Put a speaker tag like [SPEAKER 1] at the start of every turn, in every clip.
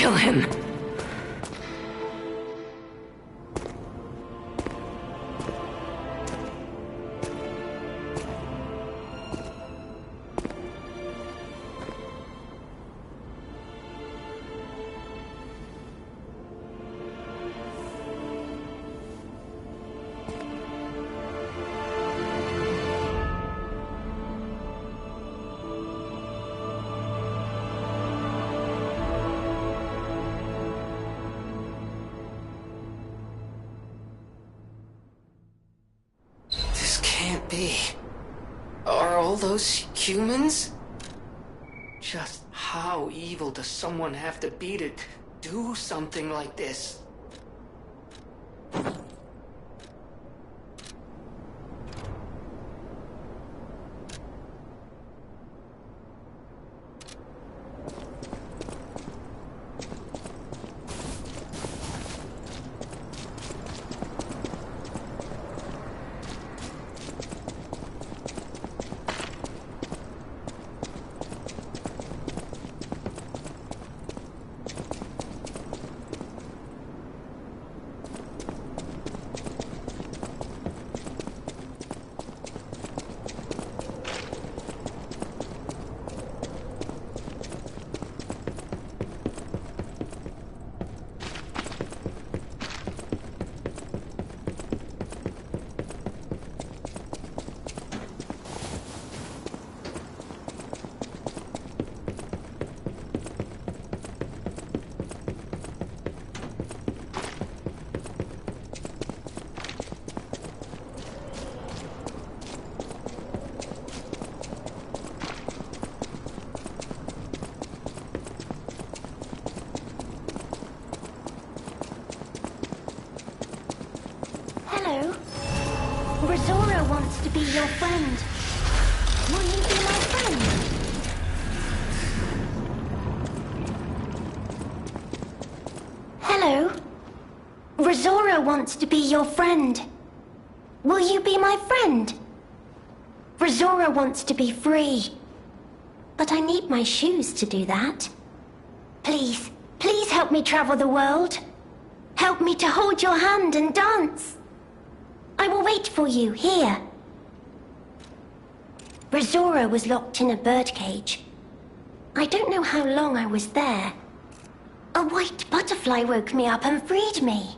[SPEAKER 1] Kill him.
[SPEAKER 2] Can't be. Are all those humans? Just how evil does someone have to be to do something like this?
[SPEAKER 3] Rizora wants to be your friend. Will you be my friend? Hello? Rizora wants to be your friend. Will you be my friend? Rizora wants to be free. But I need my shoes to do that. Please, please help me travel the world. Help me to hold your hand and dance. I will wait for you here. Rizora was locked in a birdcage. I don't know how long I was there. A white butterfly woke me up and freed me.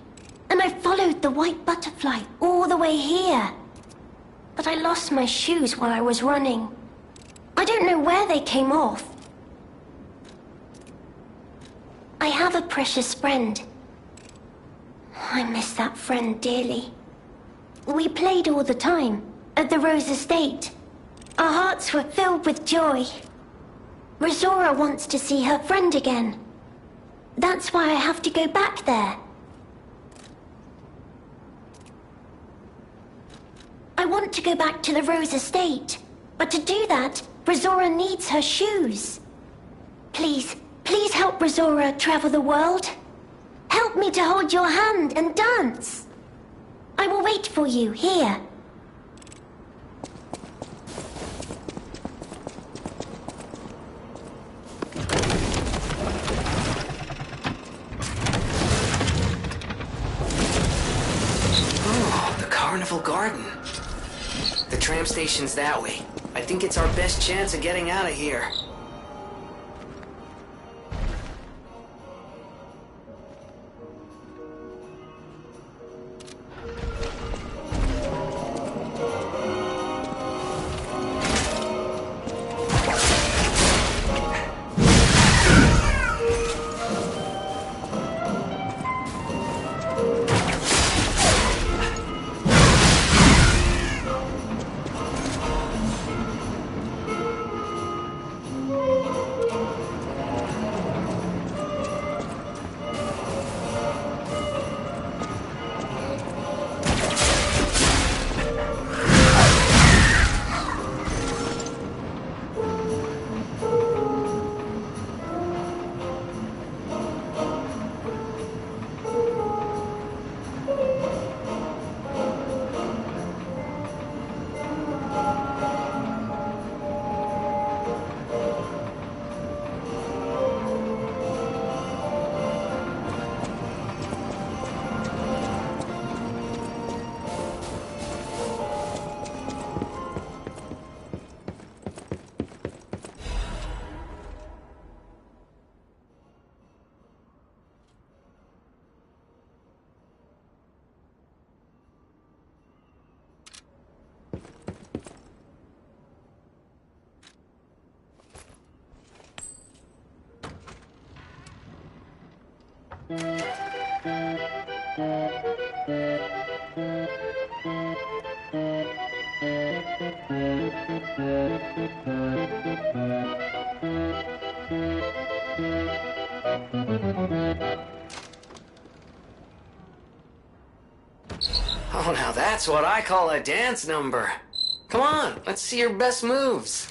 [SPEAKER 3] And I followed the white butterfly all the way here. But I lost my shoes while I was running. I don't know where they came off. I have a precious friend. I miss that friend dearly. We played all the time, at the Rose Estate. Our hearts were filled with joy. Rizora wants to see her friend again. That's why I have to go back there. I want to go back to the Rose Estate. But to do that, Rizora needs her shoes. Please, please help Rizora travel the world. Help me to hold your hand and dance. I will wait for you here.
[SPEAKER 2] Oh, the Carnival Garden. The tram station's that way. I think it's our best chance of getting out of here. Oh, now that's what I call a dance number. Come on, let's see your best moves.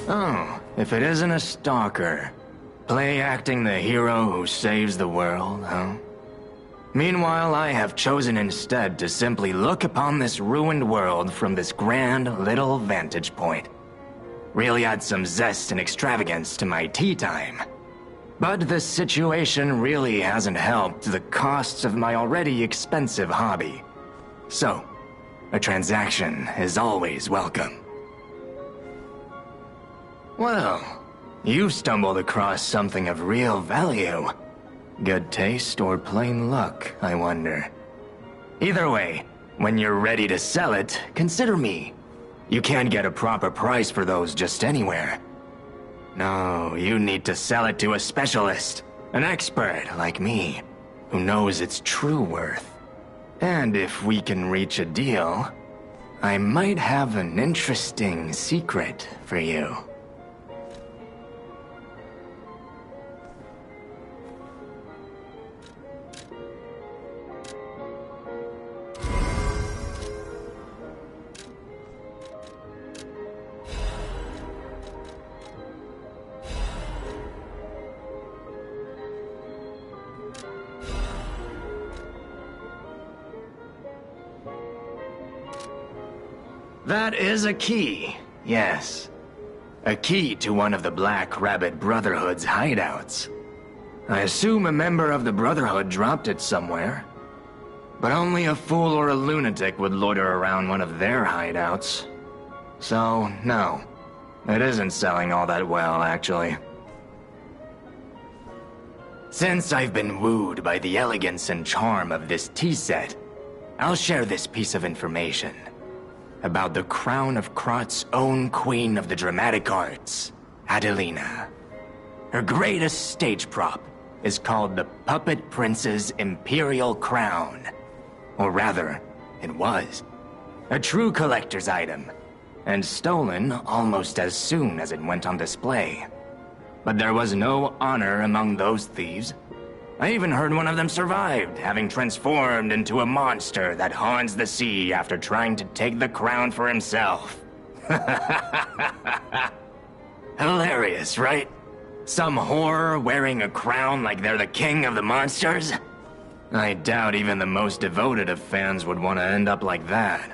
[SPEAKER 1] Oh, if it isn't a stalker. Play acting the hero who saves the world, huh? Meanwhile, I have chosen instead to simply look upon this ruined world from this grand little vantage point. Really add some zest and extravagance to my tea time. But the situation really hasn't helped the costs of my already expensive hobby. So, a transaction is always welcome. Well, you've stumbled across something of real value. Good taste or plain luck, I wonder. Either way, when you're ready to sell it, consider me. You can't get a proper price for those just anywhere. No, you need to sell it to a specialist, an expert like me, who knows its true worth. And if we can reach a deal, I might have an interesting secret for you. That is a key, yes. A key to one of the Black Rabbit Brotherhood's hideouts. I assume a member of the Brotherhood dropped it somewhere. But only a fool or a lunatic would loiter around one of their hideouts. So, no. It isn't selling all that well, actually. Since I've been wooed by the elegance and charm of this tea set, I'll share this piece of information. About the crown of Krot's own queen of the dramatic arts, Adelina. Her greatest stage prop is called the Puppet Prince's Imperial Crown. Or rather, it was. A true collector's item, and stolen almost as soon as it went on display. But there was no honor among those thieves. I even heard one of them survived, having transformed into a monster that haunts the sea after trying to take the crown for himself. Hilarious, right? Some whore wearing a crown like they're the king of the monsters? I doubt even the most devoted of fans would want to end up like that.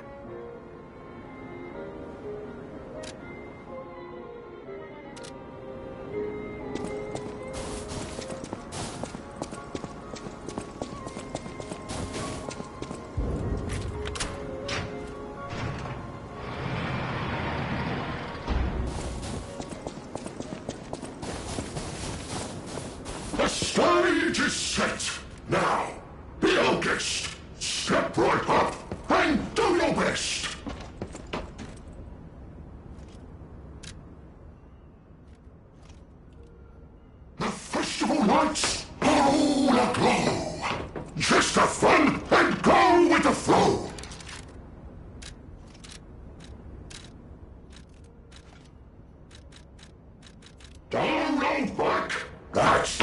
[SPEAKER 4] The stage is set. Now, P의거짓, step right up and do your best. The festival lights are all aglow. Just have fun and go with the flow. Down, round back. That's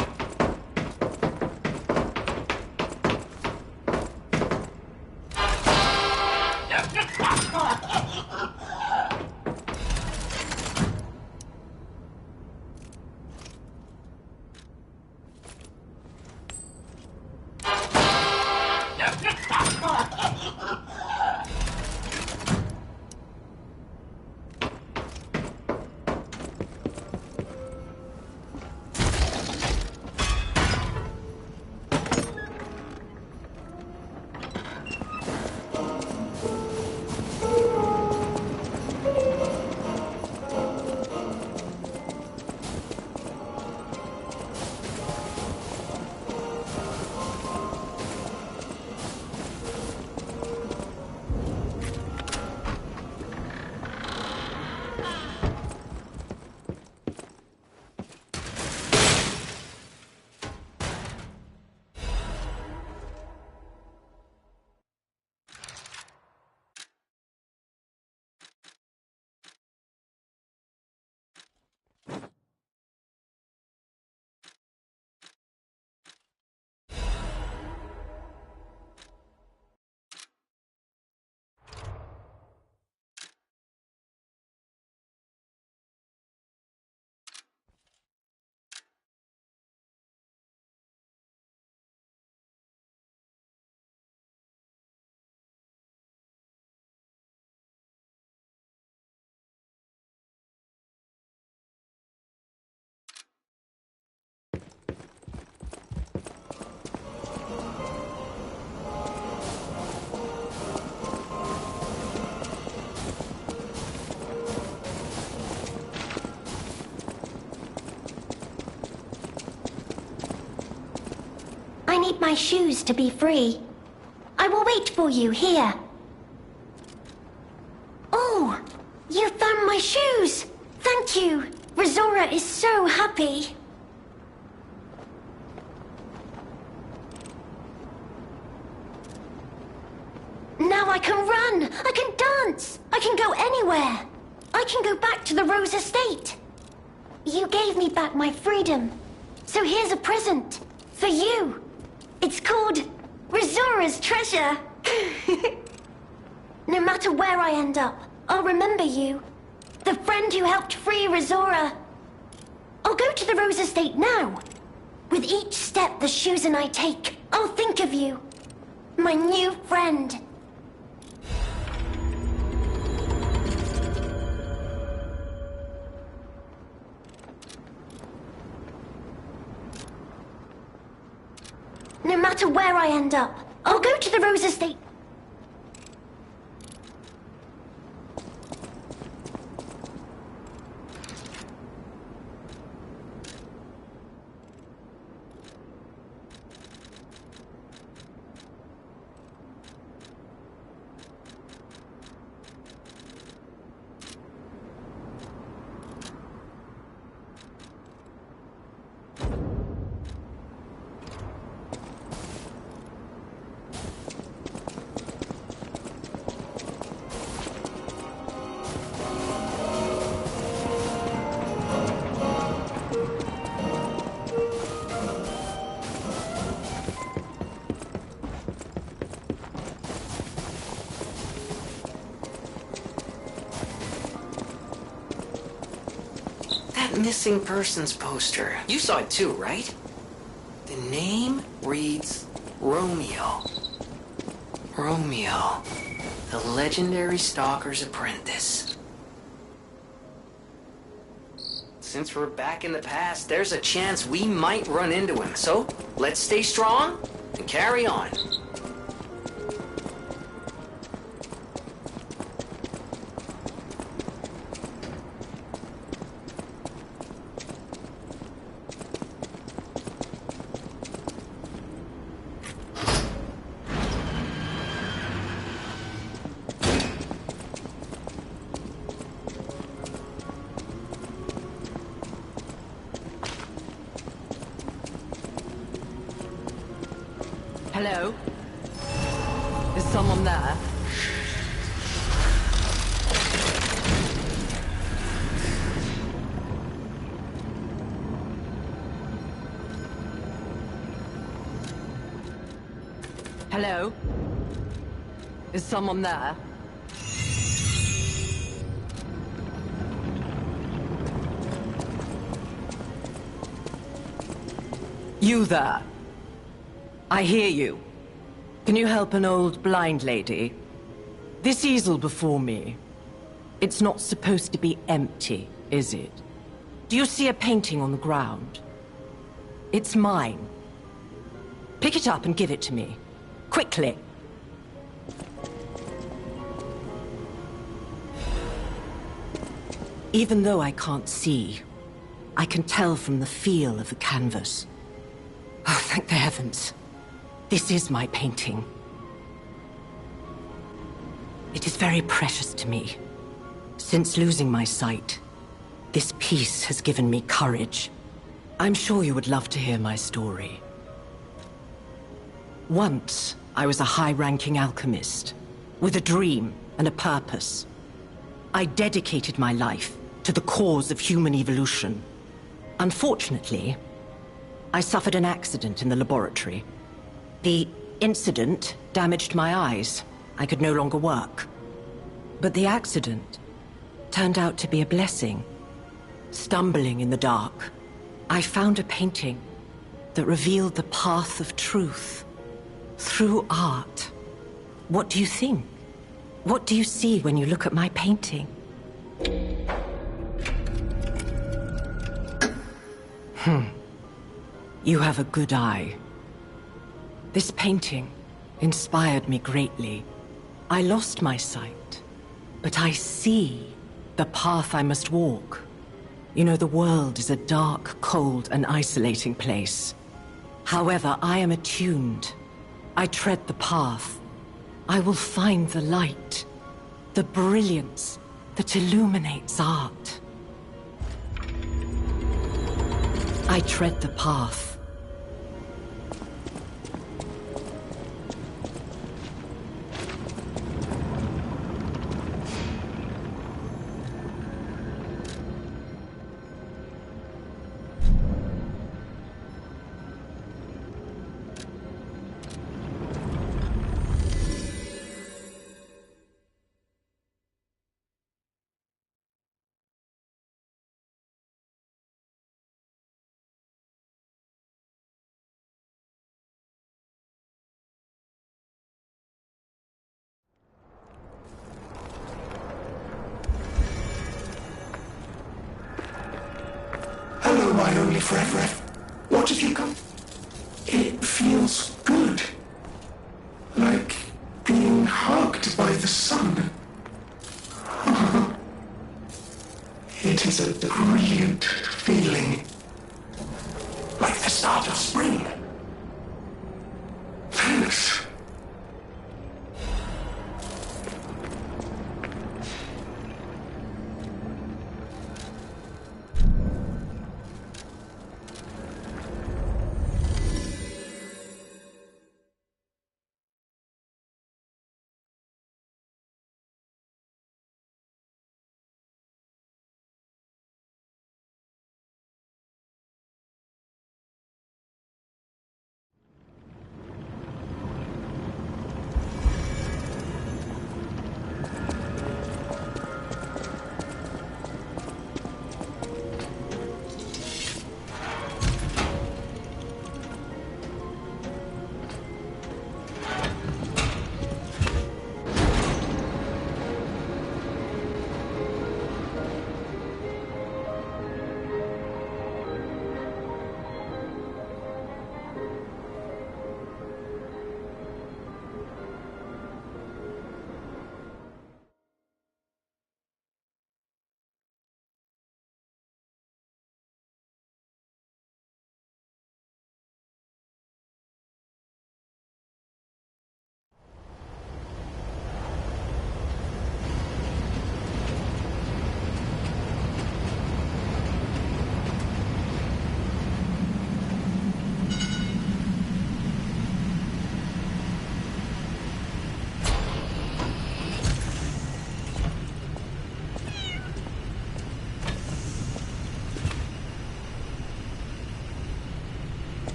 [SPEAKER 3] I need my shoes to be free. I will wait for you here. Oh, you found my shoes! Thank you! Rizora is so happy. Now I can run! I can dance! I can go anywhere! I can go back to the Rose Estate! You gave me back my freedom. So here's a present. For you. It's called Rizora's Treasure. No matter where I end up, I'll remember you. The friend who helped free Rizora. I'll go to the Rose Estate now. With each step the shoes and I take, I'll think of you. My new friend. No matter where I end up, I'll go to the Rose Estate.
[SPEAKER 2] missing persons poster. You saw it too, right? The name reads Romeo. Romeo, the legendary stalker's apprentice. Since we're back in the past, there's a chance we might run into him. So, let's stay strong and carry on.
[SPEAKER 5] Hello? Is someone there? Hello? Is someone there? You there? I hear you. Can you help an old blind lady? This easel before me, it's not supposed to be empty, is it? Do you see a painting on the ground? It's mine. Pick it up and give it to me. Quickly. Even though I can't see, I can tell from the feel of the canvas. Oh, thank the heavens. This is my painting. It is very precious to me. Since losing my sight, this piece has given me courage. I'm sure you would love to hear my story. Once, I was a high-ranking alchemist, with a dream and a purpose. I dedicated my life to the cause of human evolution. Unfortunately, I suffered an accident in the laboratory. The incident damaged my eyes. I could no longer work. But the accident turned out to be a blessing. Stumbling in the dark, I found a painting that revealed the path of truth through art. What do you think? What do you see when you look at my painting? You have a good eye. This painting inspired me greatly. I lost my sight, but I see the path I must walk. You know, the world is a dark, cold, and isolating place. However, I am attuned. I tread the path. I will find the light, the brilliance that illuminates art. I tread the path.
[SPEAKER 4] Hello, my only friend. What have you got? It feels good. Like being hugged by the sun. It is a brilliant feeling. Like the start of spring. Thanks.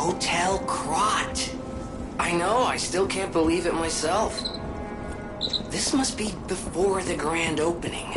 [SPEAKER 2] Hotel Krat. I know, I still can't believe it myself. This must be before the grand opening.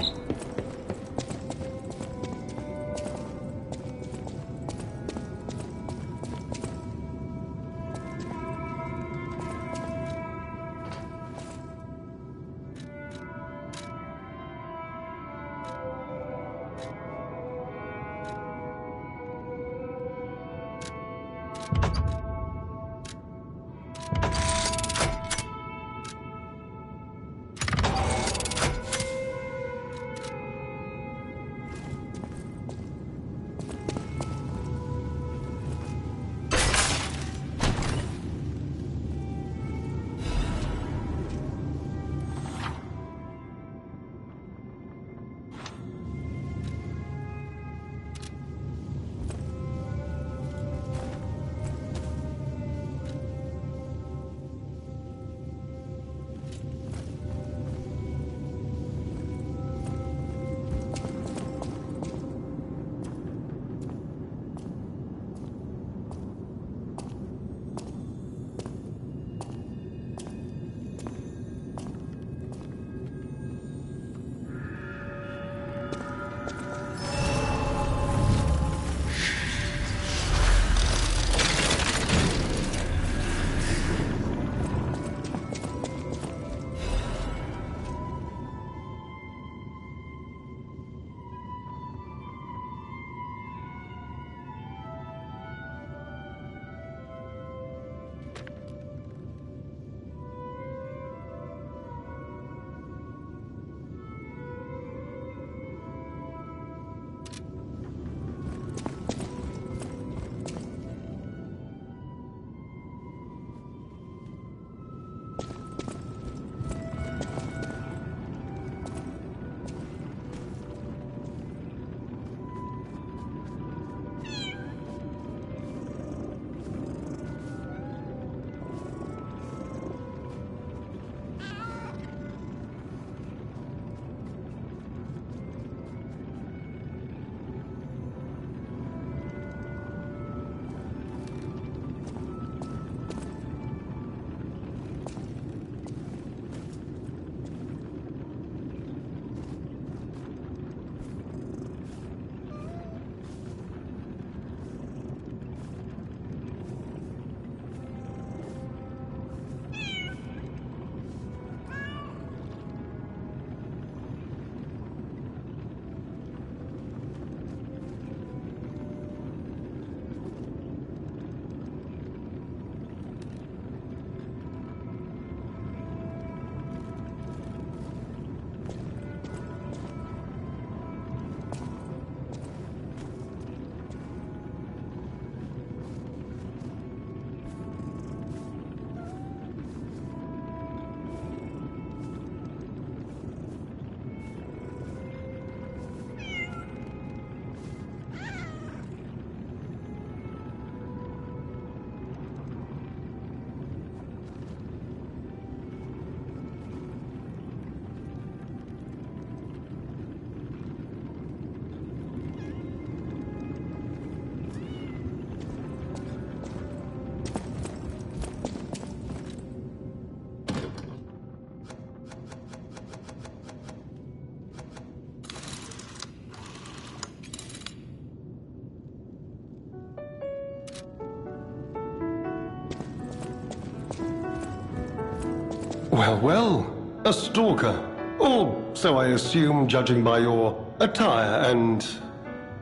[SPEAKER 6] Well, well, a stalker. Or so I assume, judging by your attire and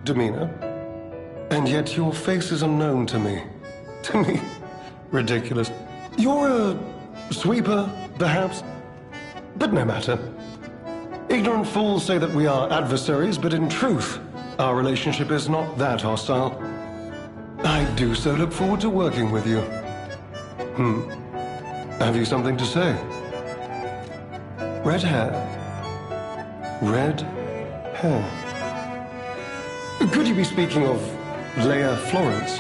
[SPEAKER 6] demeanor. And yet your face is unknown to me. To me. Ridiculous. You're a sweeper, perhaps? But no matter. Ignorant fools say that we are adversaries, but in truth, our relationship is not that hostile. I do so look forward to working with you. Have you something to say? Red hair. Red hair. Could you be speaking of Leia Florence?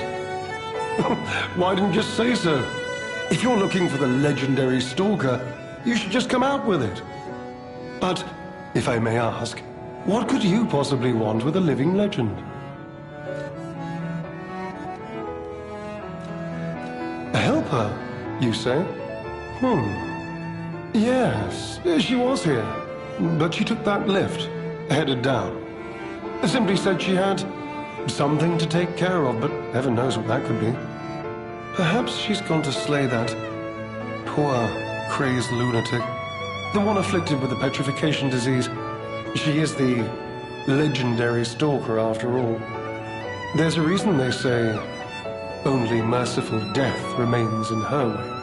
[SPEAKER 6] Why didn't you just say so? If you're looking for the legendary stalker, you should just come out with it. But, if I may ask, what could you possibly want with a living legend? her, you say? Yes, she was here. But she took that lift, headed down. Simply said she had something to take care of, but heaven knows what that could be. Perhaps she's gone to slay that poor, crazed lunatic. The one afflicted with the petrification disease. She is the legendary stalker, after all. There's a reason they say only merciful death remains in her wake.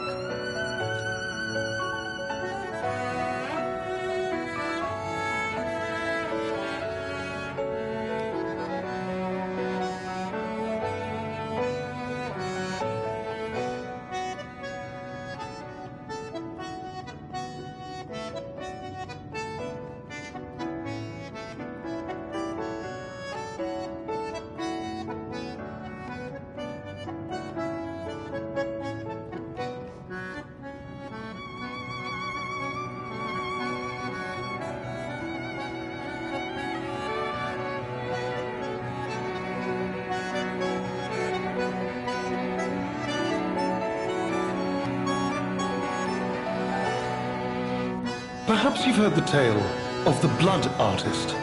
[SPEAKER 6] Perhaps you've heard the tale of the Blood Artist.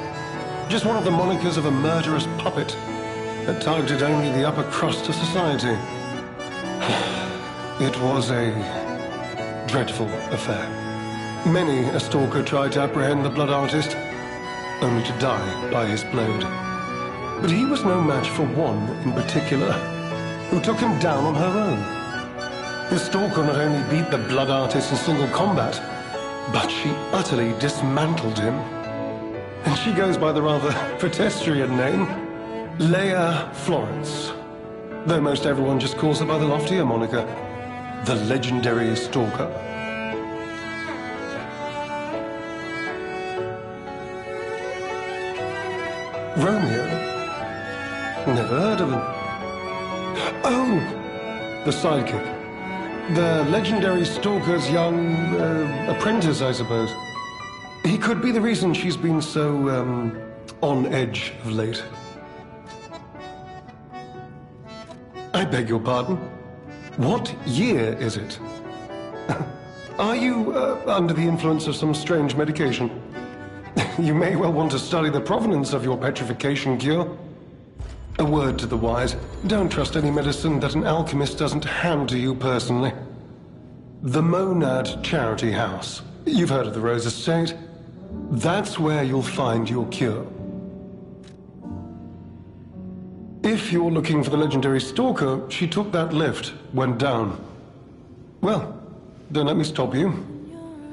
[SPEAKER 6] Just one of the monikers of a murderous puppet that targeted only the upper crust of society. It was a dreadful affair. Many a stalker tried to apprehend the Blood Artist, only to die by his blade. But he was no match for one in particular, who took him down on her own. The stalker not only beat the Blood Artist in single combat, but she utterly dismantled him. And she goes by the rather pedestrian name, Leia Florence. Though most everyone just calls her by the loftier moniker, the legendary stalker. Romeo? Never heard of him. Oh, the sidekick. The legendary stalker's young apprentice, I suppose. He could be the reason she's been so, on edge of late. I beg your pardon? What year is it? Are you under the influence of some strange medication? You may well want to study the provenance of your petrification cure. A word to the wise, don't trust any medicine that an alchemist doesn't hand to you personally. The Monad Charity House. You've heard of the Rose Estate? That's where you'll find your cure. If you're looking for the legendary stalker, she took that lift, went down. Well, don't let me stop you.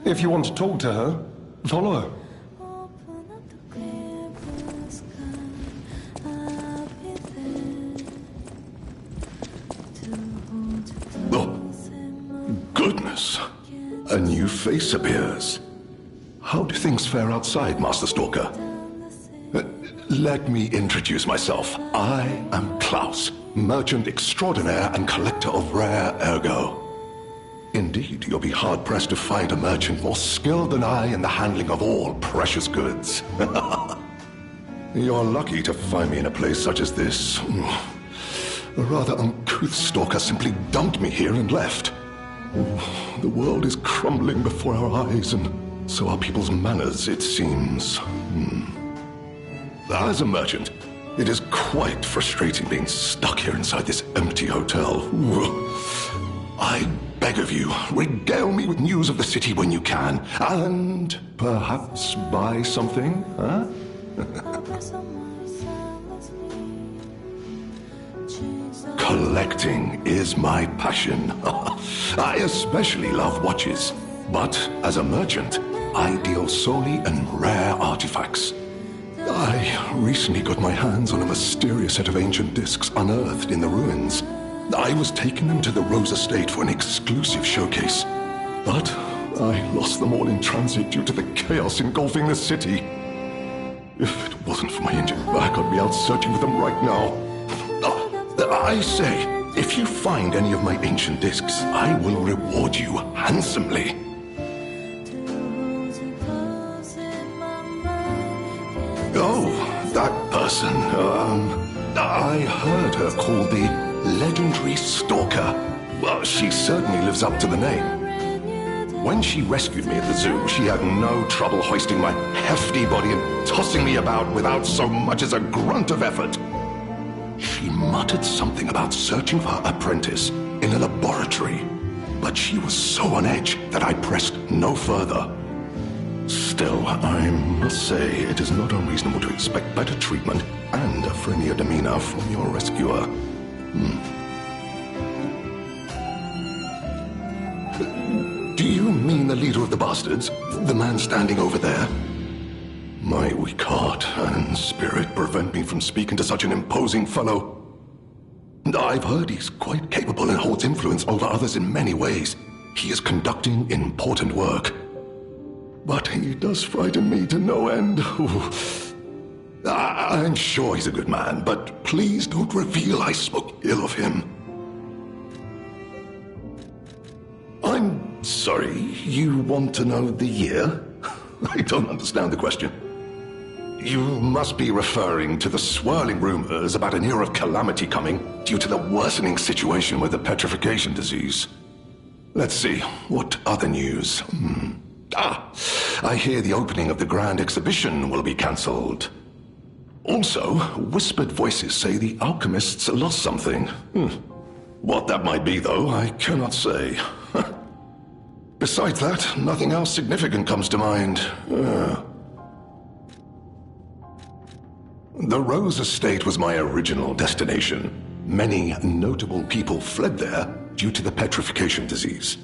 [SPEAKER 6] If you want to talk to her, follow her.
[SPEAKER 7] Goodness! A new face appears. How do things fare outside, Master Stalker? Let me introduce myself. I am Klaus, merchant extraordinaire and collector of rare ergo. Indeed, you'll be hard-pressed to find a merchant more skilled than I in the handling of all precious goods. You're lucky to find me in a place such as this. A rather uncouth stalker simply dumped me here and left. The world is crumbling before our eyes, and so are people's manners, it seems. As a merchant, it is quite frustrating being stuck here inside this empty hotel. I beg of you, regale me with news of the city when you can, and perhaps buy something, huh? Collecting is my passion. I especially love watches, but as a merchant, I deal solely in rare artifacts. I recently got my hands on a mysterious set of ancient discs unearthed in the ruins. I was taking them to the Rose Estate for an exclusive showcase, but I lost them all in transit due to the chaos engulfing the city. If it wasn't for my injured back, I'd be out searching for them right now. I say, if you find any of my ancient discs, I will reward you handsomely. Oh, that person, I heard her called the legendary stalker. Well, she certainly lives up to the name. When she rescued me at the zoo, she had no trouble hoisting my hefty body and tossing me about without so much as a grunt of effort. She muttered something about searching for her apprentice in a laboratory, but she was so on edge that I pressed no further. Still, I must say it is not unreasonable to expect better treatment and a friendlier demeanor from your rescuer. Do you mean the leader of the bastards? The man standing over there? My weak heart and spirit prevent me from speaking to such an imposing fellow. I've heard he's quite capable and holds influence over others in many ways. He is conducting important work. But he does frighten me to no end. I'm sure he's a good man, but please don't reveal I spoke ill of him. I'm sorry, you want to know the year? I don't understand the question. You must be referring to the swirling rumors about an era of calamity coming due to the worsening situation with the petrification disease. Let's see, what other news? I hear the opening of the Grand Exhibition will be cancelled. Also, whispered voices say the alchemists lost something. What that might be, though, I cannot say. Besides that, nothing else significant comes to mind. The Rose Estate was my original destination. Many notable people fled there due to the petrification disease.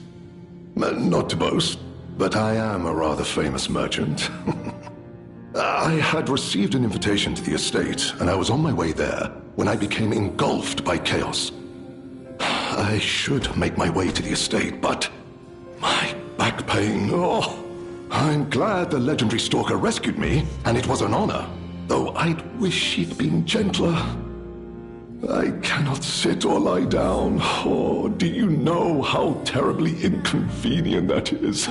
[SPEAKER 7] Not to boast, but I am a rather famous merchant. I had received an invitation to the estate, and I was on my way there when I became engulfed by chaos. I should make my way to the estate, but my back pain, I'm glad the legendary stalker rescued me, and it was an honor, though I'd wish she'd been gentler. I cannot sit or lie down. Oh, do you know how terribly inconvenient that is?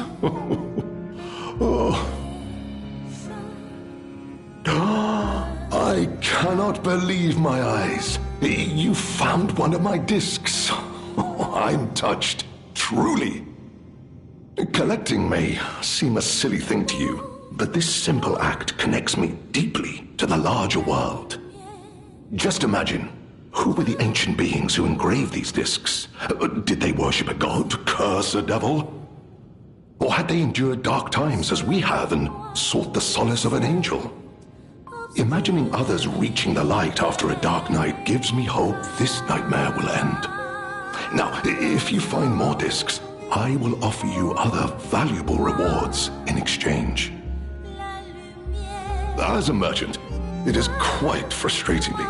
[SPEAKER 7] I cannot believe my eyes. You found one of my discs. I'm touched, truly. Collecting may seem a silly thing to you, but this simple act connects me deeply to the larger world. Just imagine, who were the ancient beings who engraved these discs? Did they worship a god, curse a devil? Or had they endured dark times as we have and sought the solace of an angel? Imagining others reaching the light after a dark night gives me hope this nightmare will end. Now, if you find more discs, I will offer you other valuable rewards in exchange. As a merchant, it is quite frustrating me.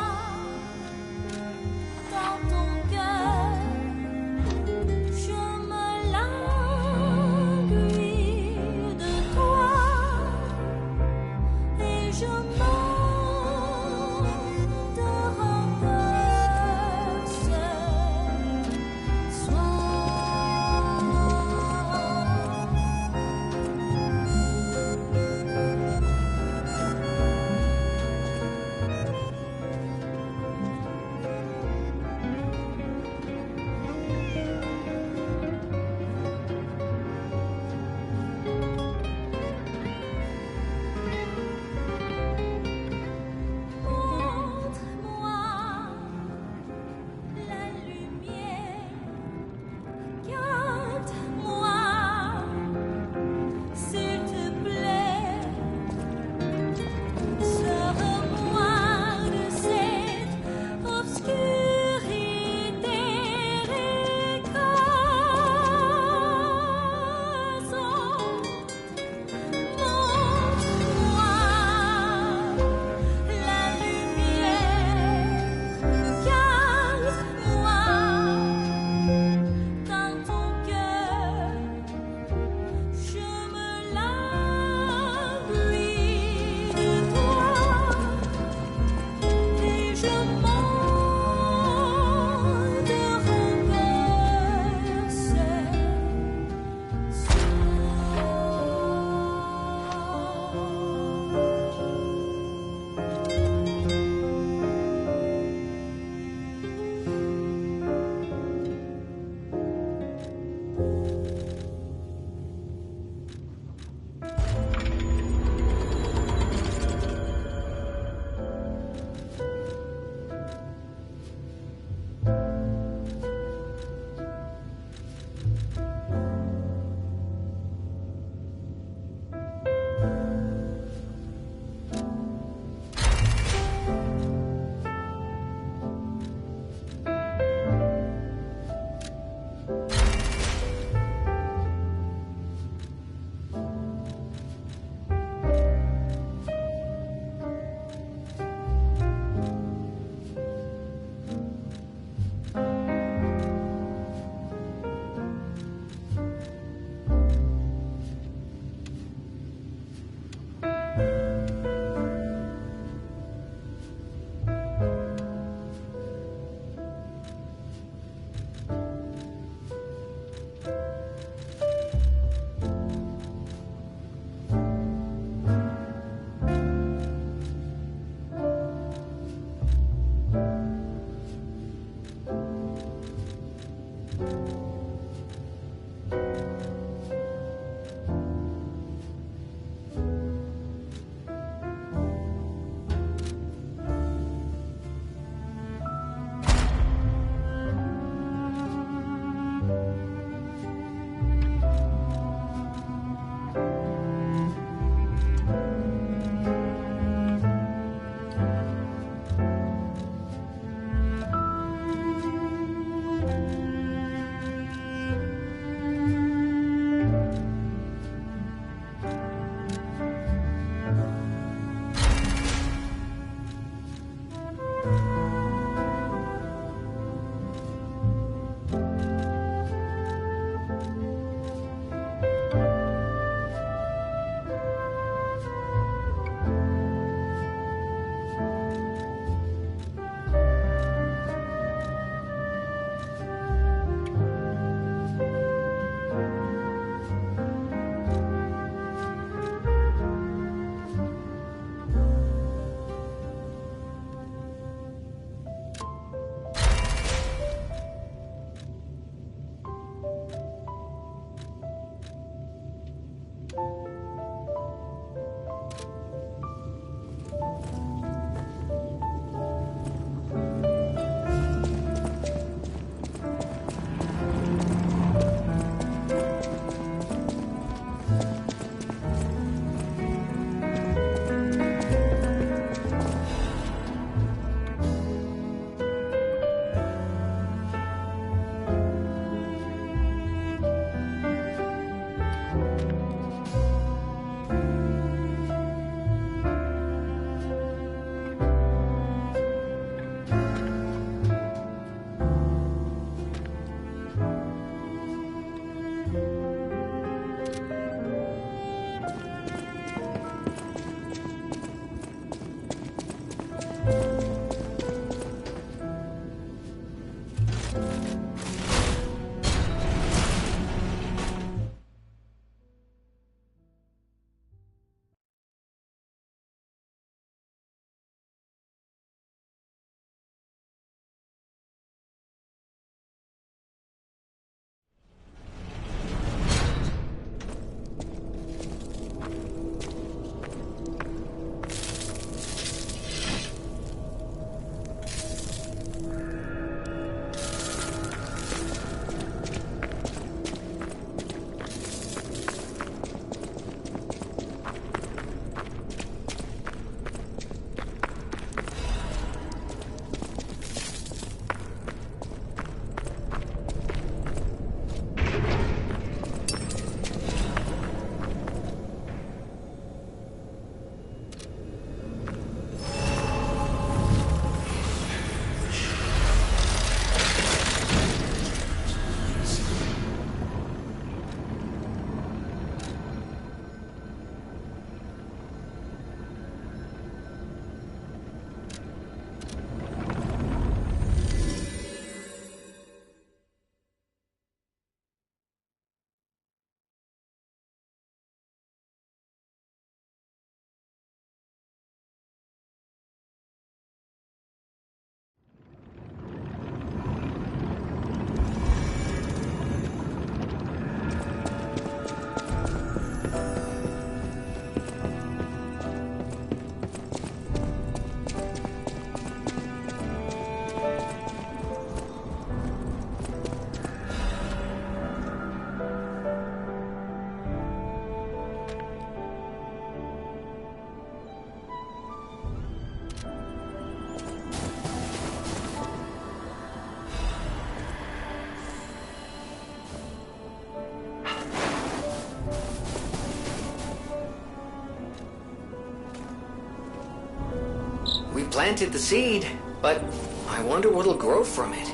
[SPEAKER 2] planted the seed, but I wonder what'll grow from it.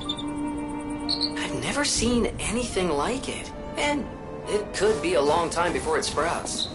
[SPEAKER 2] I've never seen anything like it, and it could be a long time before it sprouts.